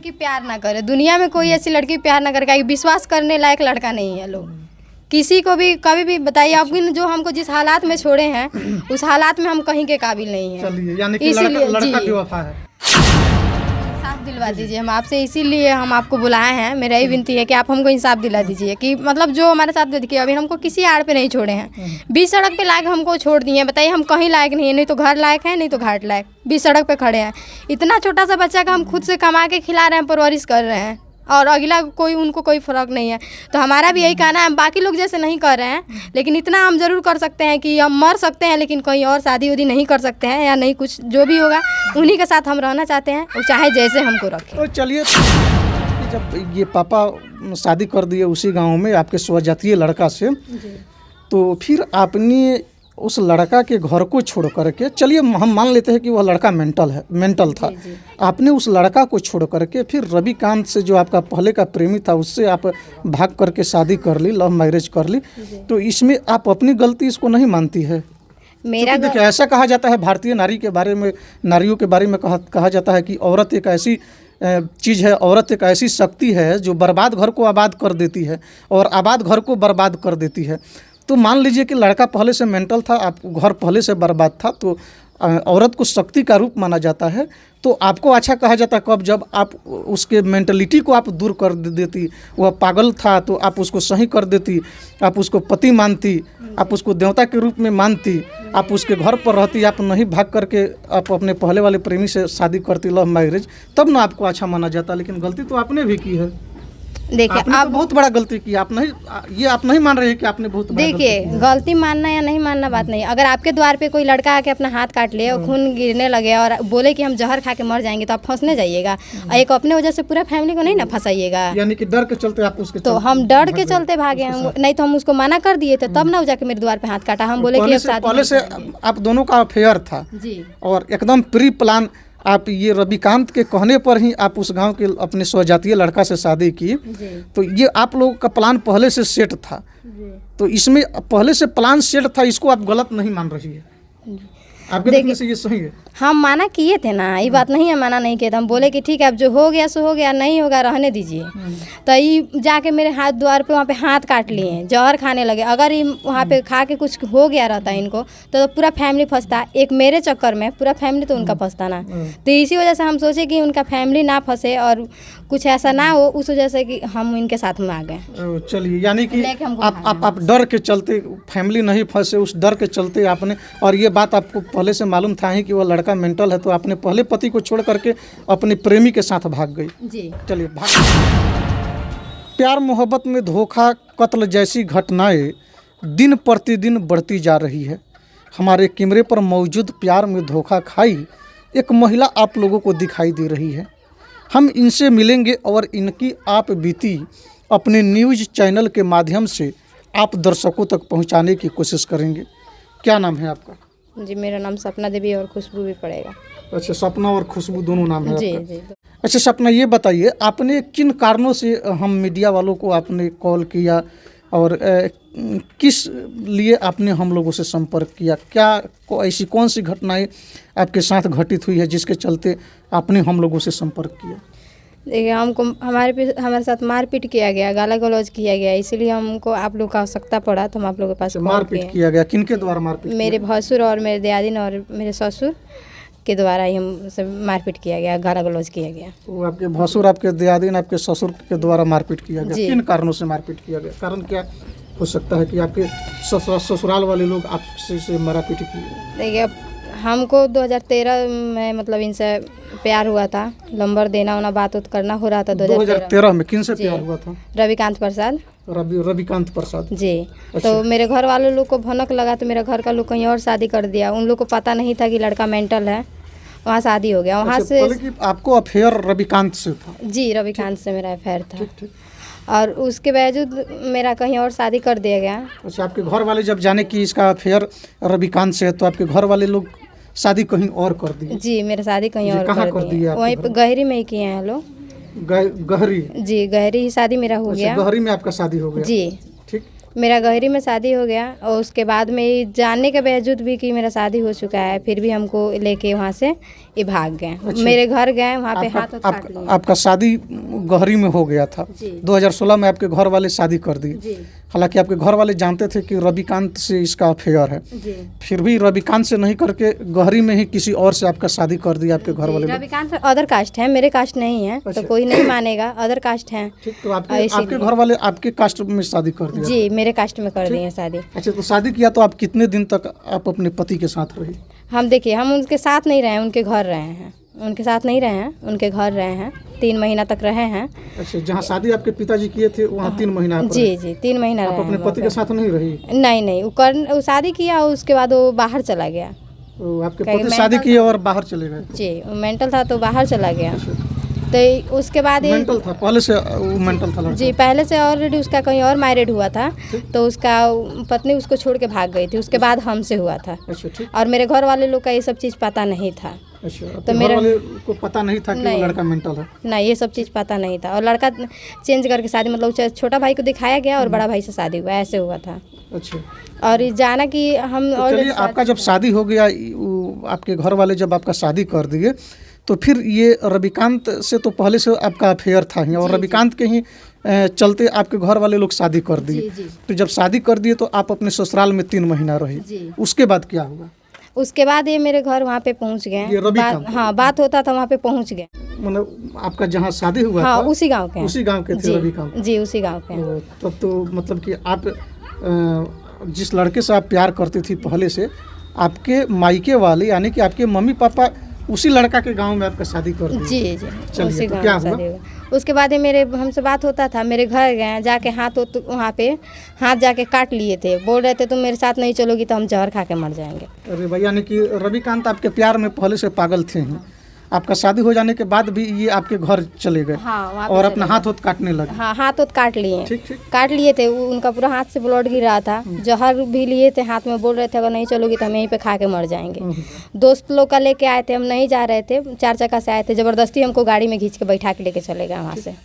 लड़की प्यार ना करे, दुनिया में कोई ऐसी लड़की प्यार ना करे, विश्वास करने लायक लड़का नहीं है लोग किसी को भी कभी भी। बताइए आप, जो हमको जिस हालात में छोड़े हैं उस हालात में हम कहीं के काबिल नहीं हैं। चलिए, यानी कि लड़का बेवफा है। इंसाफ दिलवा दीजिए, हम आपसे इसीलिए हम आपको बुलाए हैं। मेरा ही विनती है कि आप हमको इंसाफ दिला दीजिए कि मतलब जो हमारे साथ देखिए अभी हमको किसी आड़ पे नहीं छोड़े हैं, बीच सड़क पे लाके हमको छोड़ दिए हैं। बताइए हम कहीं लायक नहीं है, नहीं तो घर लायक है नहीं तो घाट लायक, बीच सड़क पे खड़े हैं। इतना छोटा सा बच्चा का हम खुद से कमा के खिला रहे हैं, परवरिश कर रहे हैं, और अगला कोई उनको कोई फ़र्क नहीं है। तो हमारा भी यही कहना है, हम बाकी लोग जैसे नहीं कर रहे हैं, लेकिन इतना हम ज़रूर कर सकते हैं कि हम मर सकते हैं लेकिन कहीं और शादी उदी नहीं कर सकते हैं, या नहीं कुछ जो भी होगा उन्हीं के साथ हम रहना चाहते हैं, और चाहे जैसे हमको रखें। तो चलिए, जब ये पापा शादी कर दिए उसी गांव में आपके स्वजातीय लड़का से, तो फिर आपने उस लड़का के घर को छोड़ करके, चलिए हम मान लेते हैं कि वह लड़का मेंटल था, आपने उस लड़का को छोड़ करके फिर रविकांत से, जो आपका पहले का प्रेमी था, उससे आप भाग करके शादी कर ली, लव मैरिज कर ली। तो इसमें आप अपनी गलती इसको नहीं मानती है? मेरा देखिए, ऐसा कहा जाता है भारतीय नारी के बारे में, नारियों के बारे में कहा जाता है कि औरत एक ऐसी चीज़ है, औरत एक ऐसी शक्ति है जो बर्बाद घर को आबाद कर देती है और आबाद घर को बर्बाद कर देती है। तो मान लीजिए कि लड़का पहले से मेंटल था, आप घर पहले से बर्बाद था, तो औरत को शक्ति का रूप माना जाता है। तो आपको अच्छा कहा जाता है कब? जब आप उसके मेंटलिटी को आप दूर कर देती। वह पागल था तो आप उसको सही कर देती, आप उसको पति मानती, आप उसको देवता के रूप में मानती, आप उसके घर पर रहती, आप नहीं भाग करके आप अपने पहले वाले प्रेमी से शादी करती, लव मैरिज, तब ना आपको अच्छा माना जाता। लेकिन गलती तो आपने भी की है। देखिए, आप बहुत बड़ा गलती की। आप नहीं मान रहे हैं कि आपने बहुत बड़ा देखिए, गलती मानना या नहीं मानना बात नहीं। अगर आपके द्वार पे कोई लड़का आके अपना हाथ काट ले और खून गिरने लगे और बोले कि हम जहर खा के मर जाएंगे, तो आप फंसने जाइएगा। एक अपने वजह से पूरा फैमिली को नहीं ना फंसाइएगा। यानी कि डर के चलते आप उसके, तो हम डर के चलते भागे, हम नहीं तो हम उसको मना कर दिए थे, तब ना वो जाके मेरे द्वार पे हाथ काटा। हम बोले कि पहले से आप दोनों का अफेयर था जी, और एकदम प्री प्लान। आप ये रविकांत के कहने पर ही आप उस गांव के अपने स्वजातीय लड़का से शादी की, तो ये आप लोगों का प्लान पहले से सेट था। तो इसमें पहले से प्लान सेट था, इसको आप गलत नहीं मान रही है? आपके देखने से ये सही है? हम माना किए थे ना, ये बात नहीं है माना नहीं किए थे। हम बोले कि ठीक है, अब जो हो गया सो हो गया, नहीं होगा रहने दीजिए। तो ये जाके मेरे हाथ द्वार पे वहाँ पे हाथ काट लिए, जहर खाने लगे। अगर ये वहाँ पे खा के कुछ हो गया रहता इनको तो पूरा फैमिली फंसता। एक मेरे चक्कर में पूरा फैमिली तो उनका फंसता ना। तो इसी वजह से हम सोचे कि उनका फैमिली ना फंसे और कुछ ऐसा ना हो, उस वजह से कि हम इनके साथ में आ गए। चलिए, यानी कि आप डर के चलते, फैमिली नहीं फंसे, उस डर के चलते आपने, और ये बात आपको पहले से मालूम था ही कि वह लड़का मेंटल है, तो आपने पहले पति को छोड़ करके अपने प्रेमी के साथ भाग गई। जी, चलिए, प्यार मोहब्बत में धोखा, कत्ल जैसी घटनाएं दिन प्रतिदिन बढ़ती जा रही है। हमारे कैमरे पर मौजूद प्यार में धोखा खाई एक महिला आप लोगों को दिखाई दे रही है। हम इनसे मिलेंगे और इनकी आप बीती अपने न्यूज़ चैनल के माध्यम से आप दर्शकों तक पहुंचाने की कोशिश करेंगे। क्या नाम है आपका? जी, मेरा नाम सपना देवी और खुशबू भी पड़ेगा। अच्छा, सपना और खुशबू दोनों नाम है जी आपका? जी। अच्छा सपना, ये बताइए आपने किन कारणों से हम मीडिया वालों को आपने कॉल किया और किस लिए आपने हम लोगों से संपर्क किया? क्या ऐसी कौन सी घटनाएं आपके साथ घटित हुई है जिसके चलते आपने हम लोगों से संपर्क किया? देखिए, हमको हमारे साथ मारपीट किया गया, गाला गलौज किया गया, इसीलिए हमको आप लोग का आवश्यकता पड़ा तो हम आप लोगों के पास मारपीट किया गया? किनके द्वारा मारपीट? मेरे भसुर और मेरे दियादिन और मेरे ससुर के द्वारा ही हम सब मारपीट किया गया, गाला गलौज किया गया। तो आपके भसुर, आपके दियादिन, आपके ससुर के द्वारा मारपीट किया गया? किन कारणों से मारपीट किया गया? कारण क्या हो सकता है कि आपके ससुराल वाले लोग आपसे मारपीट किए? देखिए, हमको 2013 में मतलब इनसे प्यार हुआ था, नंबर देना होना, बात उत करना हो रहा था। 2013 में किन से प्यार हुआ था? रविकांत प्रसाद। रविकांत प्रसाद जी। अच्छा। तो मेरे घर वाले लोग को भनक लगा तो मेरा घर का लोग कहीं और शादी कर दिया। उन लोग को पता नहीं था कि लड़का मेंटल है, वहाँ शादी हो गया। वहाँ से आपको अफेयर रविकांत से था? जी, रविकांत से मेरा अफेयर था। और उसके बावजूद मेरा कहीं और शादी कर दिया गया। अच्छा, आपके घर वाले जब जाने कि इसका अफेयर रविकांत से है तो आपके घर वाले लोग शादी कहीं और कर दी? जी, मेरे शादी कहीं और कर दी? वहीं पे गहरी में ही किए हैं लोग। गहरी? जी, गहरी ही शादी मेरा हो गया। गहरी में आपका शादी हो गया? जी। ठीक। मेरा गहरी में शादी हो गया और उसके बाद में जानने के बावजूद भी कि मेरा शादी हो चुका है, फिर भी हमको लेके वहाँ से ये भाग गए। मेरे घर गए, वहाँ पे हाथ काट लिए। आपका शादी गहरी में हो गया था। जी। 2016 में आपके घर वाले शादी कर दिए। जी हालांकि आपके घर वाले जानते थे कि रविकांत से इसका अफेयर है, जी। फिर भी रविकांत से नहीं करके गहरी में ही किसी और से आपका शादी कर दिया आपके घर वाले लोग। रविकांत अदर कास्ट है, मेरे कास्ट नहीं है, तो कोई नहीं मानेगा, अदर कास्ट है। ठीक, तो आपके घर वाले आपके कास्ट में शादी कर दिया? जी, मेरे कास्ट में कर दिए शादी। अच्छा, तो शादी किया तो आप कितने दिन तक आप अपने पति के साथ रही? हम देखिए, हम उनके साथ नहीं रहे हैं, उनके घर रहे हैं। उनके साथ नहीं रहे हैं, उनके घर रहे हैं, 3 महीना तक रहे हैं। अच्छा, जहाँ शादी आपके पिताजी किए थे वहाँ 3 महीना आप जी जी 3 महीना आप रहे अपने हैं पति के साथ नहीं रही? नहीं, वो शादी किया, उसके बाद वो बाहर चला गया। तो आपके कहीं पति शादी किए और बाहर चले गए? जी, वो मेंटल था तो बाहर चला गया। तो उसके बाद मेंटल था पहले से? वो मेंटल था लड़का? जी, पहले से ऑलरेडी उसका कहीं और मैरिड हुआ था, तो उसका पत्नी उसको छोड़ के भाग गई थी। उसके बाद हमसे हुआ था। अच्छा, ठीक। और मेरे घर वाले लोग का ये सब चीज़ पता नहीं था। अच्छा, तो तो मेरा- घर वाले को पता नहीं था कि वो नहीं। लड़का मेंटल है? नहीं, ये सब चीज़ पता नहीं था। और लड़का चेंज करके शादी, मतलब छोटा भाई को दिखाया गया और बड़ा भाई से शादी हुआ, ऐसे हुआ था। अच्छा, और ये जाना कि हम तो already चलिए, आपका जब शादी हो गया, आपके घर वाले जब आपका शादी कर दिए, तो फिर ये रविकांत से तो पहले से आपका अफेयर था ही, और रविकांत के ही चलते आपके घर वाले लोग शादी कर दिए। जी जी तो जब शादी कर दिए तो आप अपने ससुराल में 3 महीना रही। जी। उसके बाद क्या हुआ? उसके बाद ये मेरे घर वहाँ पे पहुँच ये गए। रविकांत? हाँ, बात होता था वहाँ पे पहुँच गए। मतलब आपका जहाँ शादी हुआ हाँ, था उसी गांव के हैं। उसी गांव के थे जी रविकांत? जी, उसी गांव के हैं। तब तो मतलब कि आप जिस लड़के से आप प्यार करती थी पहले से, आपके मायके वाले यानी कि आपके मम्मी पापा उसी लड़का के गांव में आपका शादी कर दिए? जी जी, चलिए, उसी तो गांव क्या में शादी हुआ। उसके बाद ये मेरे हमसे बात होता था, मेरे घर गए, जाके वहाँ पे हाथ जाके काट लिए थे। बोल रहे थे तुम मेरे साथ नहीं चलोगी तो हम जहर खा के मर जाएंगे। अरे भैया, यानी कि रविकांत आपके प्यार में पहले से पागल थे ही। आपका शादी हो जाने के बाद भी ये आपके घर चले गए? हाँ, वहाँ पे और चले अपना गए। हाथ काटने लगे? हाँ, हाथ काट लिए। ठीक ठीक। काट लिए थे, उनका पूरा हाथ से ब्लड गिर रहा था। जहर भी लिए थे हाथ में, बोल रहे थे अगर नहीं चलोगी तो हम यहीं पे खा के मर जाएंगे। दोस्त लोग का लेके आए थे, हम नहीं जा रहे थे, 4 चक्का से आए थे, ज़बरदस्ती हमको गाड़ी में खींच के बैठा के लेके चले गए वहाँ से।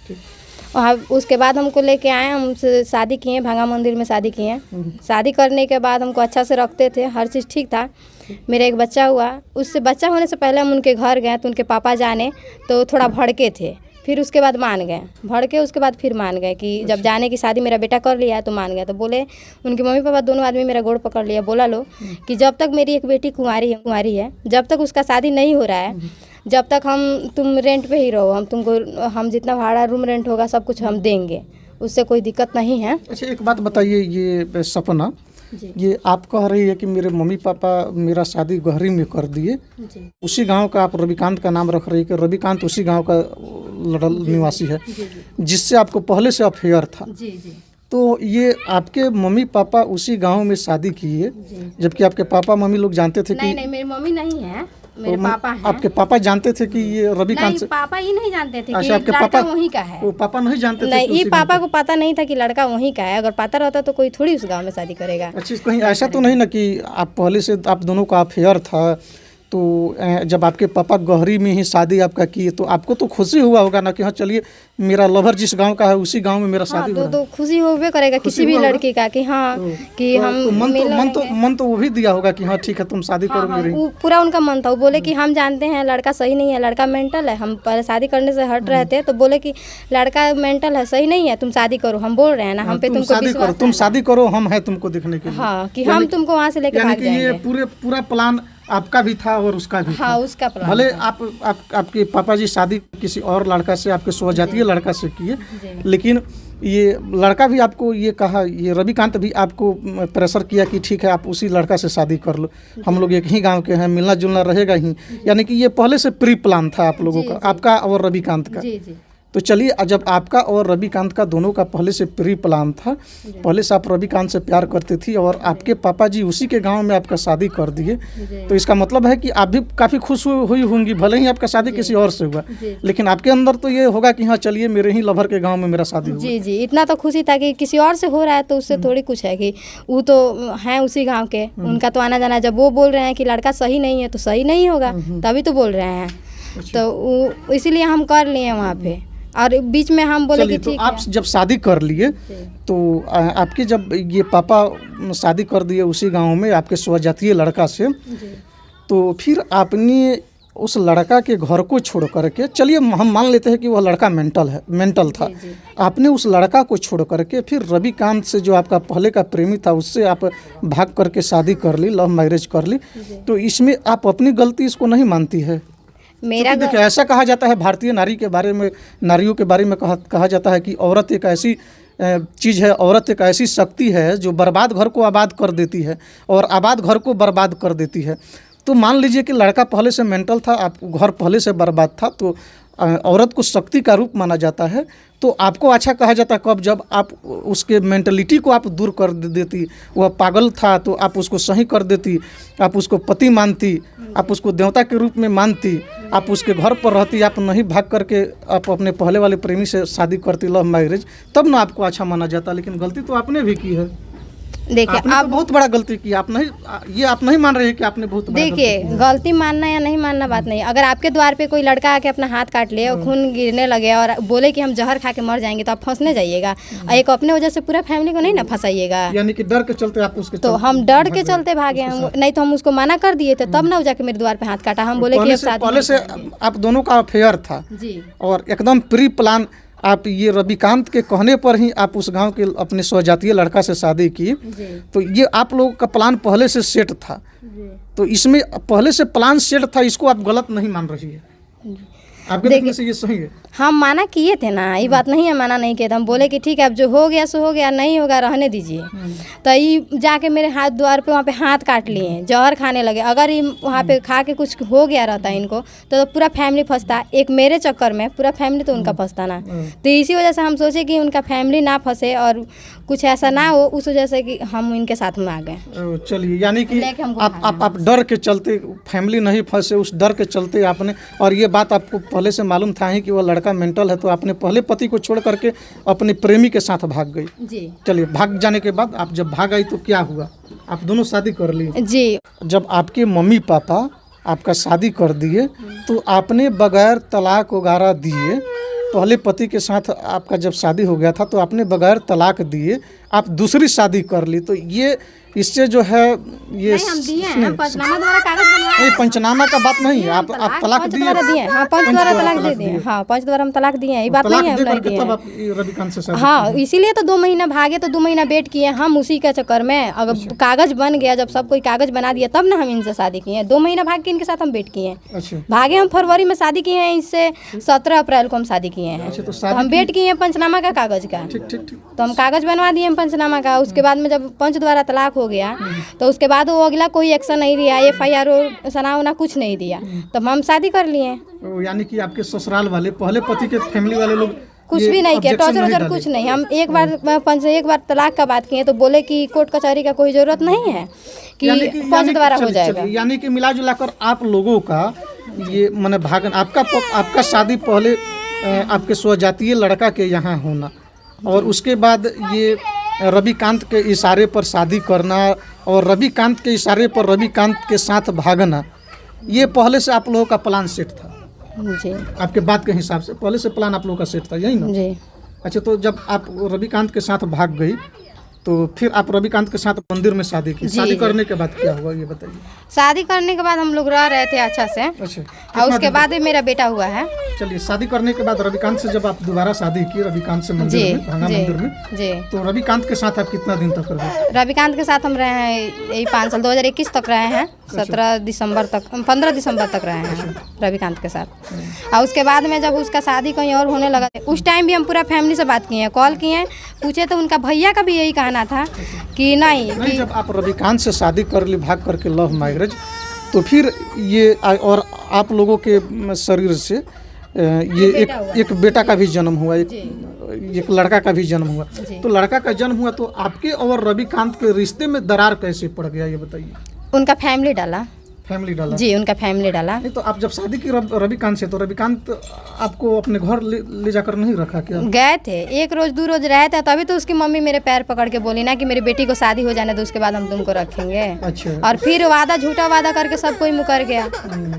वहाँ उसके बाद हमको लेके आए, हमसे शादी किए, भांगा मंदिर में शादी किए। शादी करने के बाद हमको अच्छा से रखते थे, हर चीज़ ठीक था। मेरा एक बच्चा हुआ। उससे बच्चा होने से पहले हम उनके घर गए तो उनके पापा जाने तो थोड़ा भड़के थे, फिर उसके बाद मान गए। भड़के उसके बाद फिर मान गए कि जब जाने की शादी मेरा बेटा कर लिया है तो मान गए। तो बोले, उनके मम्मी पापा दोनों आदमी मेरा गोड़ पकड़ लिया, बोला लो कि जब तक मेरी एक बेटी कुंवारी है, जब तक उसका शादी नहीं हो रहा है, जब तक तुम रेंट पे ही रहो, हम जितना भाड़ा रूम रेंट होगा सब कुछ हम देंगे, उससे कोई दिक्कत नहीं है। अच्छा, एक बात बताइए, ये सपना, जी ये आप कह रही है कि मेरे मम्मी पापा मेरा शादी गहरी में कर दिए, जी उसी गांव का आप रविकांत का नाम रख रही है कि रविकांत उसी गांव का निवासी है जिससे आपको पहले से अफेयर था। जी जी तो ये आपके मम्मी पापा उसी गांव में शादी किए, जबकि आपके पापा मम्मी लोग जानते थे कि नहीं, मेरी मम्मी नहीं है, मेरे पापा हैं। आपके पापा जानते थे कि ये रविकांत नहीं, से? पापा ही नहीं जानते थे अच्छा, कि आपके लड़का पापा वहीं का है। वो पापा नहीं जानते थे नहीं, कि ये उसी गांव पापा को पता नहीं था कि लड़का वहीं का है। अगर पता रहता तो कोई थोड़ी उस गांव में शादी करेगा। अच्छा, कहीं ऐसा तो नहीं ना कि आप पहले से आप दोनों का अफेयर था, तो जब आपके पापा गहरी में ही शादी आपका किए तो आपको तो खुशी हुआ होगा ना कि हाँ चलिए, मेरा लवर जिस गांव का है उसी गांव में मेरा हाँ, शादी हो रहा है। तो खुशी होबे करेगा किसी भी हुआ होगा? लड़की का कि हाँ कि तो हम मन तो वो भी दिया होगा कि हाँ ठीक है, तुम शादी करो मेरी। वो पूरा उनका मन था। वो बोले कि हम जानते हैं लड़का सही नहीं है, लड़का मेंटल है। हम पहले शादी करने से हट रहे थे तो बोले कि लड़का मेंटल है, सही नहीं है, तुम शादी करो। हम बोल रहे हैं ना, हम पे तुम तुमको शादी करो, विश्वास तुम है। शादी करो, हम हैं तुमको देखने के लिए। हाँ, कि हम तुमको वहाँ से लेके यानी भाग कि ये जाएंगे। पूरा प्लान आपका भी था और उसका भी हाँ, था। उसका प्लान भले था। आपके पापा जी शादी किसी और लड़का से, आपके स्वजातीय लड़का से किए, जी। लेकिन ये लड़का भी आपको ये कहा, ये रविकांत भी आपको प्रेशर किया कि ठीक है, आप उसी लड़का से शादी कर लो, हम लोग एक ही गांव के हैं, मिलना जुलना रहेगा ही। यानी कि ये पहले से प्री प्लान था आप लोगों का, आपका और रविकांत का। जी जी तो चलिए, जब आपका और रविकांत का दोनों का पहले से प्री प्लान था, पहले से आप रविकांत से प्यार करती थी और आपके पापा जी उसी के गांव में आपका शादी कर दिए, तो इसका मतलब है कि आप भी काफ़ी खुश हुई होंगी। भले ही आपका शादी किसी और से हुआ, लेकिन आपके अंदर तो ये होगा कि हाँ चलिए, मेरे ही लवर के गांव में मेरा शादी हुआ। जी जी, इतना तो खुशी था कि किसी और से हो रहा है तो उससे थोड़ी कुछ है कि वो तो हैं उसी गांव के, उनका तो आना जाना है। जब वो बोल रहे हैं कि लड़का सही नहीं है तो सही नहीं होगा, तभी तो बोल रहे हैं। तो इसीलिए हम कर लिए वहाँ पे। और बीच में हम बोले कि चलिए, तो ठीक आप है। जब शादी कर लिए तो आपके जब ये पापा शादी कर दिए उसी गांव में आपके स्वजातीय लड़का से, तो फिर आपने उस लड़का के घर को छोड़ करके, चलिए हम मान लेते हैं कि वह लड़का मेंटल था, आपने उस लड़का को छोड़ करके फिर रविकांत से जो आपका पहले का प्रेमी था उससे आप भाग करके शादी कर ली, लव मैरिज कर ली, तो इसमें आप अपनी गलती इसको नहीं मानती है? मेरा देखिए, ऐसा कहा जाता है भारतीय नारी के बारे में, नारियों के बारे में कहा जाता है कि औरत एक ऐसी चीज़ है, औरत एक ऐसी शक्ति है जो बर्बाद घर को आबाद कर देती है और आबाद घर को बर्बाद कर देती है। तो मान लीजिए कि लड़का पहले से मेंटल था, आप घर पहले से बर्बाद था, तो औरत को शक्ति का रूप माना जाता है। तो आपको अच्छा कहा जाता कब, जब आप उसके मेंटलिटी को आप दूर कर देती, वह पागल था तो आप उसको सही कर देती, आप उसको पति मानती, आप उसको देवता के रूप में मानती, आप उसके घर पर रहती, आप नहीं भाग करके आप अपने पहले वाले प्रेमी से शादी करती, लव मैरिज, तब ना आपको अच्छा माना जाता। लेकिन गलती तो आपने भी की है। देखिए, आपने आप तो बहुत बड़ा गलती की, आप नहीं मान रहे हैं कि आपने बहुत बड़ा देखिए, गलती मानना या नहीं मानना बात नहीं। अगर आपके द्वार पे कोई लड़का आके अपना हाथ काट ले और खून गिरने लगे और बोले कि हम जहर खा के मर जाएंगे, तो आप फंसने जाइएगा। और एक अपने वजह से पूरा फैमिली को नहीं ना फंसाइएगा। यानी कि डर के चलते आप उसके तो हम डर के चलते भागे, हम नहीं तो हम उसको मना कर दिए थे, तब ना वो जाके मेरे द्वार पे हाथ काटा। हम बोले कि अब शादी पहले से आप दोनों का अफेयर था जी, और एकदम प्री प्लान, आप ये रविकांत के कहने पर ही आप उस गांव के अपने स्वजातीय लड़का से शादी की, तो ये आप लोगों का प्लान पहले से सेट था। तो इसमें पहले से प्लान सेट था, इसको आप गलत नहीं मान रही है? आपके देखने से ये सही है? हम माना किए थे ना, ये बात नहीं है माना नहीं किए थे। हम बोले कि ठीक है, अब जो हो गया सो हो गया, नहीं होगा रहने दीजिए। तो ये जाके मेरे हाथ द्वार पे वहाँ पे हाथ काट लिए, जहर खाने लगे। अगर ये वहाँ पे खा के कुछ हो गया रहता इनको तो पूरा फैमिली फंसता। एक मेरे चक्कर में पूरा फैमिली तो उनका फंसता ना। तो इसी वजह से हम सोचे कि उनका फैमिली ना फंसे और कुछ ऐसा ना हो, उस वजह से कि हम इनके साथ में आ गए। चलिए, यानी कि आप डर के चलते, फैमिली नहीं फंसे, उस डर के चलते आपने, और ये बात आपको पहले से मालूम था ही कि वो लड़का मेंटल है, तो आपने पहले पति को छोड़ करके अपने प्रेमी के साथ भाग गई जी। चलिए, भाग जाने के बाद आप जब भाग आई तो क्या हुआ? आप दोनों शादी कर ली जी। जब आपके मम्मी पापा आपका शादी कर दिए तो आपने बगैर तलाक वगैरह दिए, पहले पति के साथ आपका जब शादी हो गया था तो आपने बगैर तलाक दिए आप दूसरी शादी कर ली, तो ये इससे जो है ये हम दिए हैं, पंचनामा द्वारा कागज बनवाए। नहीं, पंचनामा का बात नहीं है, आप तलाक पंच द्वारा दिए, हाँ पंच द्वारा तलाक दे दिए, हाँ पंच द्वारा हम तलाक दिए हैं, ये बात नहीं है हम नहीं दिए तब आप रविकांत से शादी हाँ, इसीलिए तो 2 महीना भागे, तो 2 महीना वेट किए हम उसी के चक्कर में। अगर कागज बन गया, जब सब कोई कागज बना दिया तब ना हम इनसे शादी किए हैं। 2 महीना भाग के इनके साथ हम वेट किए हैं। अच्छा, भागे हम फरवरी में शादी किए हैं, इससे 17 अप्रैल को हम शादी किए हैं। तो हम वेट किए हैं पंचनामा का कागज का, तो हम कागज बनवा दिए हैं पंचनामा का। उसके बाद में जब पंच द्वारा तलाक हो गया तो उसके बाद वो अगला कोई एक्शन नहीं लिया, FIR सना उना कुछ नहीं दिया, तब हम शादी कर लिए। यानी कि आपके ससुराल वाले, पहले पति के फैमिली वाले लोग कुछ भी नहीं किया, टॉर्चर कुछ नहीं। हम एक बार तलाक का बात किए तो बोले कि कोर्ट कचहरी का कोई ज़रूरत नहीं है, कि पंच द्वारा हो जाएगा। यानी कि मिला जुला कर आप लोगों का ये माने भागन, आपका शादी पहले आपके स्वजातीय लड़का के यहाँ होना और उसके बाद ये रविकांत के इशारे पर शादी करना और रविकांत के इशारे पर रविकांत के साथ भागना, ये पहले से आप लोगों का प्लान सेट था जी। आपके बात के हिसाब से पहले से प्लान आप लोगों का सेट था, यही ना जी। अच्छा, तो जब आप रविकांत के साथ भाग गई तो फिर आप रविकांत के साथ मंदिर में शादी की। शादी करने के बाद क्या हुआ ये बताइए? शादी करने के बाद हम लोग रह रहे थे अच्छा से। अच्छा, और उसके बाद मेरा बेटा हुआ है। चलिए, शादी करने के बाद रविकांत से जब आप दोबारा शादी की, रविकांत से मंदिर में, भांगा मंदिर में जी, तो रविकांत के साथ आप कितना दिन तक रहे? रविकांत के साथ हम रहे हैं यही 5 साल, 2021 तक रहे हैं, 15 दिसंबर तक रहे हैं रविकांत के साथ। और उसके बाद में जब उसका शादी कहीं और होने लगा, उस टाइम भी हम पूरा फैमिली से बात किए हैं, कॉल किए हैं, पूछे तो उनका भैया का भी यही कहना था कि नहीं जब आप रविकांत से शादी कर ली भाग करके लव मैरिज, तो फिर ये और आप लोगों के शरीर से ये एक बेटा का भी जन्म हुआ, एक लड़का का भी जन्म हुआ। तो लड़का का जन्म हुआ तो आपके और रविकांत के रिश्ते में दरार कैसे पड़ गया ये बताइए? उनका फैमिली डाला। फैमिली डाला? जी, उनका फैमिली डाला। नहीं तो आप जब शादी की रविकांत से, तो रविकांत आपको अपने घर ले जाकर नहीं रखा क्या? गए थे, 1 रोज 2 रोज रहे थे, तभी तो उसकी मम्मी मेरे पैर पकड़ के बोली ना कि मेरी बेटी को शादी हो जाने दो, उसके बाद हम तुमको रखेंगे। अच्छा। और फिर झूठा वादा करके सब कोई मुकर गया।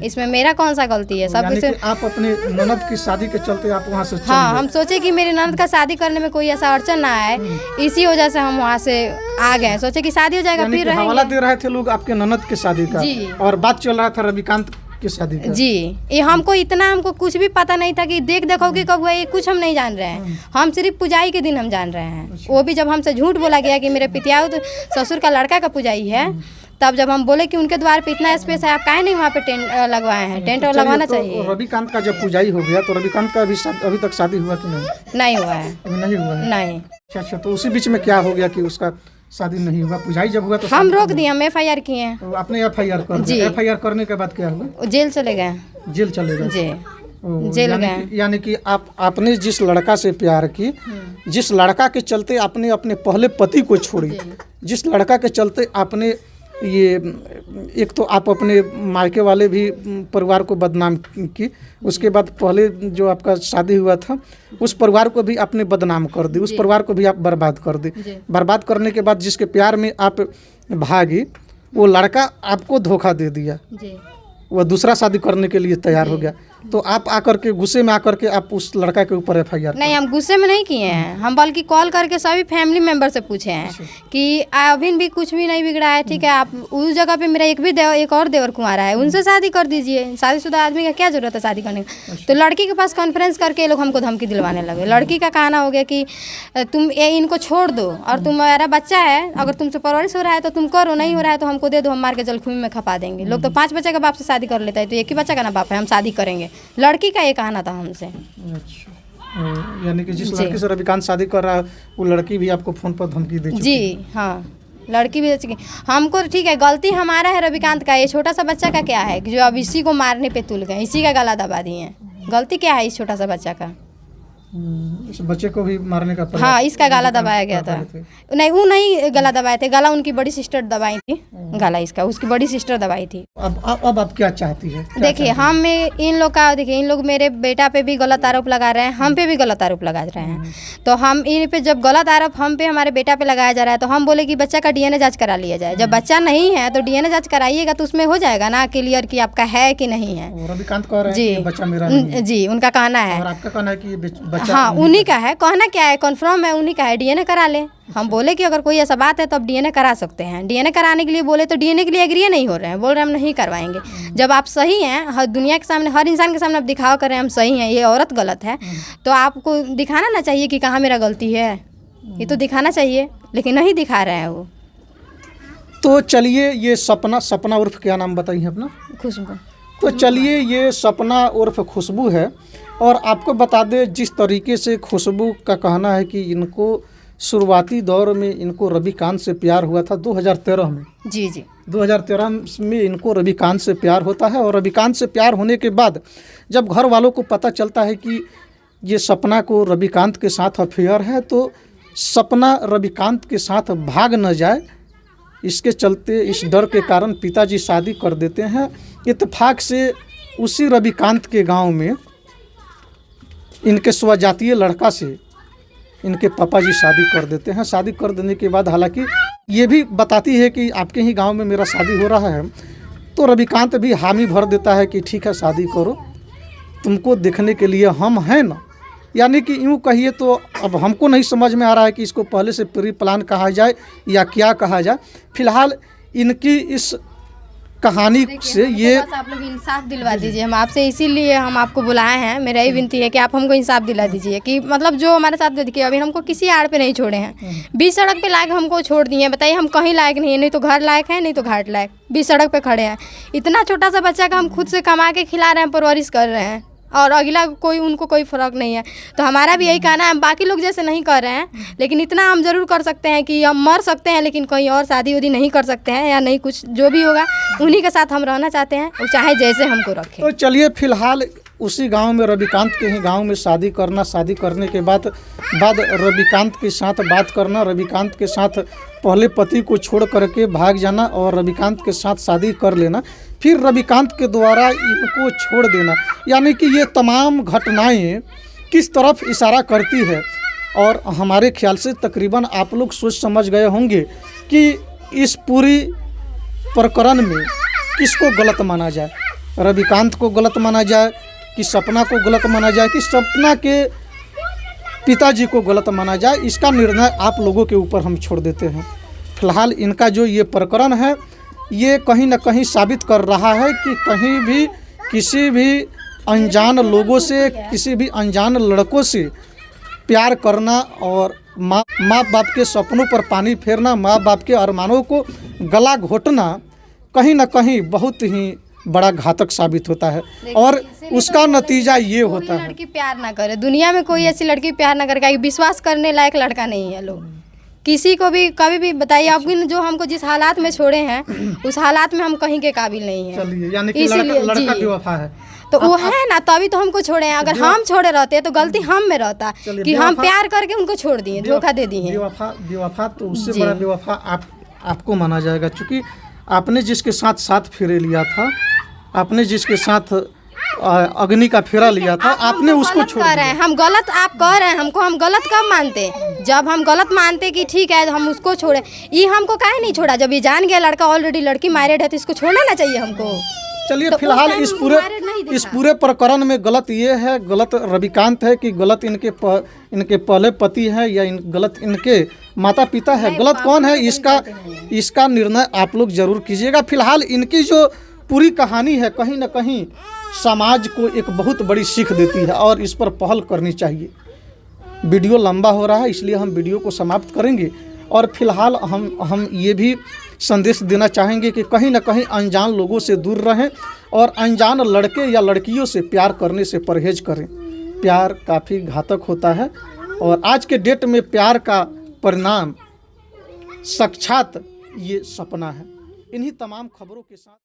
इसमें मेरा कौन सा गलती है? सब यानी कुछ कि आप अपने ननद की शादी के चलते आप वहाँ से चले हाँ, गए। हम सोचे कि मेरी ननद का शादी करने में कोई ऐसा अड़चन ना आए, इसी वजह से हम वहाँ से आ गए। सोचे कि शादी हो जाएगा यानी फिर कि हवाला रहेंगे। दे रहे थे लोग आपके ननद की शादी का, जी। और बात चल रहा था रविकांत की शादी का। जी, ये हमको कुछ भी पता नहीं था कि देखोगे कब हुआ, ये कुछ हम नहीं जान रहे हैं। हम सिर्फ पुजाई के दिन हम जान रहे हैं, वो भी जब हमसे झूठ बोला गया कि मेरे पितिया तो ससुर का लड़का का पुजाई है। तब जब हम बोले कि उनके द्वार पे इतना स्पेस है, आप काहे नहीं वहाँ पे टेंट लगवाए हैं? टेंट और लगवाना चाहिए। रविकांत का जब पुजाई हो गया तो रविकांत का अभी तक शादी हुआ कि नहीं? नहीं हुआ है। अभी नहीं हुआ है? नहीं। अच्छा, तो उसी बीच में क्या हो गया कि उसका शादी नहीं हुआ? पुजाई जब हुआ तो हम रोक दिए, हम FIR किए हैं। तो आपने FIR कर जी। दिया। FIR करने के बाद क्या हुआ? वो जेल चले गए। जेल चले गए? जी, जेल गए। यानी कि आपने जिस लड़का से प्यार की, जिस लड़का के चलते आपने अपने पहले पति को छोड़ी, जिस लड़का के चलते आपने ये, एक तो आप अपने मायके वाले भी परिवार को बदनाम की, उसके बाद पहले जो आपका शादी हुआ था उस परिवार को भी आपने बदनाम कर दी, उस परिवार को भी आप बर्बाद कर दी। बर्बाद करने के बाद जिसके प्यार में आप भागी, वो लड़का आपको धोखा दे दिया, वह दूसरा शादी करने के लिए तैयार हो गया। तो आप आकर के गुस्से में आकर के आप उस लड़का के ऊपर FIR? नहीं, हम गुस्से में नहीं किए हैं, हम बल्कि कॉल करके सभी फैमिली मेंबर से पूछे हैं कि अभी भी कुछ भी नहीं बिगड़ा है, ठीक है, आप उस जगह पे मेरा एक और देवर कुंवारा है, उनसे शादी कर दीजिए। शादीशुदा आदमी का क्या जरूरत है शादी करने की? तो लड़की के पास कॉन्फ्रेंस करके ये लोग हमको धमकी दिलवाने लगे। लड़की का कहना हो गया कि तुम इनको छोड़ दो, और तुम्हारा बच्चा है, अगर तुमसे परवरिश हो रहा है तो तुम करो, नहीं हो रहा है तो हमको दे दो, हम मार के जलखूमी में खपा देंगे। लोग तो 5 बच्चे का बाप से शादी कर लेता है, तो एक ही बच्चा का ना बाप है, हम शादी करेंगे। लड़की का ये कहना था हमसे। अच्छा, यानी कि जिस लड़की से रविकांत शादी कर रहा है वो लड़की भी आपको फोन पर धमकी दे चुकी है? जी हाँ, लड़की भी दे चुकी। हमको ठीक है, गलती हमारा है रविकांत का, ये छोटा सा बच्चा का क्या है जो अब इसी को मारने पे तुल गए, इसी का गला दबा दिए हैं। गलती क्या है इस छोटा सा बच्चा का? इस बच्चे को भी मारने का प्रयास? हाँ, इसका गला दबाया गया था। नहीं, वो नहीं गला दबाए थे, गला उनकी बड़ी सिस्टर दबाई थी, गला इसका उसकी बड़ी सिस्टर दबाई थी। अब आप क्या चाहती है? देखिए, हम इन लोग का, देखिए इन लोग मेरे बेटा पे भी गलत आरोप लगा रहे हैं, हम पे भी गलत आरोप लगा रहे हैं। तो हम इन पे जब गलत आरोप हम पे हमारे बेटा पे लगाया जा रहा है, तो हम बोले कि बच्चा का DNA जांच करा लिया जाए। जब बच्चा नहीं है तो DNA जांच कराइएगा, तो उसमें हो जाएगा ना क्लियर कि आपका है कि नहीं है। रविकांत कह रहे हैं कि बच्चा मेरा नहीं है। जी, उनका कहना है। और आपका कहना है कि बच्चा हाँ, उन्हीं का है। कहना क्या है, कन्फर्म है, उन्हीं का है, DNA करा ले। हम बोले कि अगर कोई ऐसा बात है तो आप DNA करा सकते हैं। DNA कराने के लिए बोले तो DNA के लिए एग्री नहीं हो रहे हैं, बोल रहे हैं हम नहीं करवाएंगे। जब आप सही हैं, हर दुनिया के सामने, हर इंसान के सामने आप दिखावा कर रहे हैं हम सही हैं, ये औरत गलत है, तो आपको दिखाना ना चाहिए कि कहाँ मेरा गलती है, ये तो दिखाना चाहिए, लेकिन नहीं दिखा रहे हैं वो। तो चलिए, ये सपना उर्फ क्या नाम बताइए अपना? खुशबू। तो चलिए, ये सपना उर्फ खुशबू है, और आपको बता दें जिस तरीके से खुशबू का कहना है कि इनको शुरुआती दौर में इनको रविकांत से प्यार हुआ था 2013 में। जी 2013 में इनको रविकांत से प्यार होता है, और रविकांत से प्यार होने के बाद जब घर वालों को पता चलता है कि ये सपना को रविकांत के साथ अफेयर है, तो सपना रविकांत के साथ भाग न जाए, इसके चलते, इस डर के कारण पिताजी शादी कर देते हैं। इत्तेफाक से उसी रविकांत के गांव में इनके स्वजातीय लड़का से इनके पापा जी शादी कर देते हैं। शादी कर देने के बाद, हालांकि ये भी बताती है कि आपके ही गांव में मेरा शादी हो रहा है, तो रविकांत भी हामी भर देता है कि ठीक है शादी करो, तुमको देखने के लिए हम हैं ना। यानी कि यूँ कहिए तो अब हमको नहीं समझ में आ रहा है कि इसको पहले से प्री प्लान कहा जाए या क्या कहा जाए। फिलहाल इनकी इस कहानी से ये, आप लोग इंसाफ दिलवा दीजिए, हम आपसे इसीलिए हम आपको बुलाए हैं। मेरा यही विनती है कि आप हमको इंसाफ दिला दीजिए कि मतलब जो हमारे साथ देखिए, अभी हमको किसी आड़ पे नहीं छोड़े हैं, बीच सड़क पे लाके हमको छोड़ दिए हैं। बताइए, हम कहीं लायक नहीं है, नहीं तो घर लायक है, नहीं तो घाट लायक, बीच सड़क पे खड़े हैं। इतना छोटा सा बच्चा का हम खुद से कमा के खिला रहे हैं, परवरिश कर रहे हैं, और अगला उनको कोई फ़र्क नहीं है। तो हमारा भी यही कहना है, हम बाकी लोग जैसे नहीं कर रहे हैं, लेकिन इतना हम ज़रूर कर सकते हैं कि हम मर सकते हैं, लेकिन कहीं और शादी उदी नहीं कर सकते हैं, या नहीं, कुछ जो भी होगा उन्हीं के साथ हम रहना चाहते हैं, और चाहे जैसे हमको रखें। तो चलिए, फिलहाल उसी गांव में, रविकांत के ही गांव में शादी करना, शादी करने के बाद रविकांत के साथ बात करना, रविकांत के साथ पहले पति को छोड़ करके भाग जाना और रविकांत के साथ शादी कर लेना, फिर रविकांत के द्वारा इनको छोड़ देना, यानी कि ये तमाम घटनाएं किस तरफ इशारा करती है। और हमारे ख्याल से तकरीबन आप लोग सोच समझ गए होंगे कि इस पूरी प्रकरण में किसको गलत माना जाए, रविकांत को गलत माना जाए कि सपना को गलत माना जाए कि सपना के पिताजी को गलत माना जाए। इसका निर्णय आप लोगों के ऊपर हम छोड़ देते हैं। फिलहाल इनका जो ये प्रकरण है ये कहीं ना कहीं साबित कर रहा है कि कहीं भी किसी भी अनजान लोगों से, किसी भी अनजान लड़कों से प्यार करना और माँ बाप के सपनों पर पानी फेरना, माँ बाप के अरमानों को गला घोटना कहीं ना कहीं बहुत ही बड़ा घातक साबित होता है और उसका नतीजा ये होता है। लड़की प्यार ना करे, दुनिया में कोई ऐसी लड़की प्यार ना करे, विश्वास करने लायक लड़का नहीं है। लोग किसी को भी कभी भी बताइए, आप जो हमको जिस हालात में छोड़े हैं उस हालात में हम कहीं के काबिल नहीं हैं। चलिए, यानी कि लड़का बेवफा है तो वो है ना, तभी तो हमको छोड़े हैं। अगर हम छोड़े रहते तो गलती हम में रहता कि हम प्यार करके उनको छोड़ दिए, धोखा दे दिए। बेवफा तो उससे बड़ा बेवफा आपको माना जाएगा, क्योंकि आपने जिसके साथ साथ फेरे लिया था, आपने जिसके साथ अग्नि का फेरा लिया था, आपने उसको छोड़ दिया। हम गलत आप कह रहे हैं हमको, हम गलत कब मानते? जब हम गलत मानते कि ठीक है हम उसको छोड़े। ये हमको काहे नहीं छोड़ा? जब ये जान गया लड़का ऑलरेडी लड़की मैरिड है तो इसको छोड़ना ना चाहिए हमको। चलिए, फिलहाल इस पूरे प्रकरण में गलत ये है, गलत रविकांत है कि गलत इनके पहले पति है या गलत इनके माता पिता है, गलत कौन है इसका निर्णय आप लोग जरूर कीजिएगा। फिलहाल इनकी जो पूरी कहानी है कहीं ना कहीं समाज को एक बहुत बड़ी सीख देती है और इस पर पहल करनी चाहिए। वीडियो लंबा हो रहा है इसलिए हम वीडियो को समाप्त करेंगे और फिलहाल हम ये भी संदेश देना चाहेंगे कि कहीं ना कहीं अनजान लोगों से दूर रहें और अनजान लड़के या लड़कियों से प्यार करने से परहेज करें। प्यार काफ़ी घातक होता है और आज के डेट में प्यार का परिणाम साक्षात ये सपना है। इन्हीं तमाम खबरों के साथ